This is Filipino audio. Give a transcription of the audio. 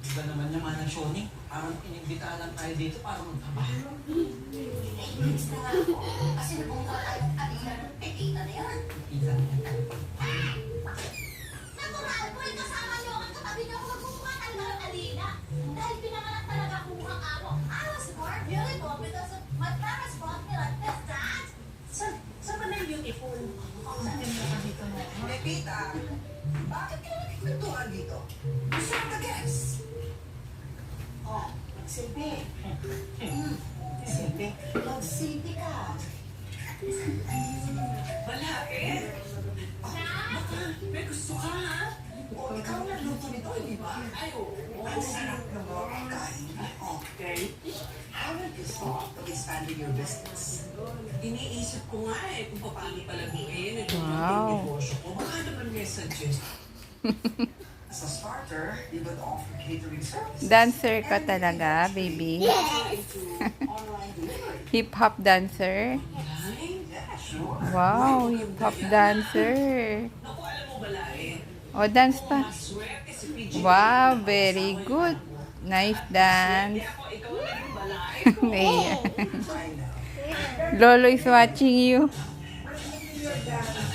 Iba naman yung mga Shoni. Parang inimbita lang tayo dito para magtrabaho. Inis na nga ako. Kasi napunta tayo ng kanina ng pekita na yan. Pizza. Natural po, kasama niyo ang katabi niyo ako magmumukha talaga ng alina. Dahil pinanganak talaga ako mukhang amo. I was born beautiful because of my parents brought me like this, Dad. Saan ba na beautiful? Saan yung mukha dito mo? Pepita, bakit ka na nagkwentuhan dito? Gusto mo mag-guess? Oh, magsilbi. Silbi, magsilbi ka. Malapit? May gusto ka, ha? O, ikaw nagluto nito, di ba? Ay, oo. Ang sarap ng mga pagkain. Okay. How did you start of expanding your business? Iniisip ko nga kung paano palaguin at Wow. yung negosyo ko. Baka naman may suggest. As a starter, you could offer catering services. Dancer ka talaga, baby. Into Online delivery. Hip-hop dancer. online? Yeah, sure. Wow, hip-hop dancer. Naku, alam mo ba, Lae? O, dance pa. Maswerte si PJ. Wow, very good. Nice dance. Kaya ako, ikaw na yung balae ko. Ayan. I know. Lolo is watching you. You're done.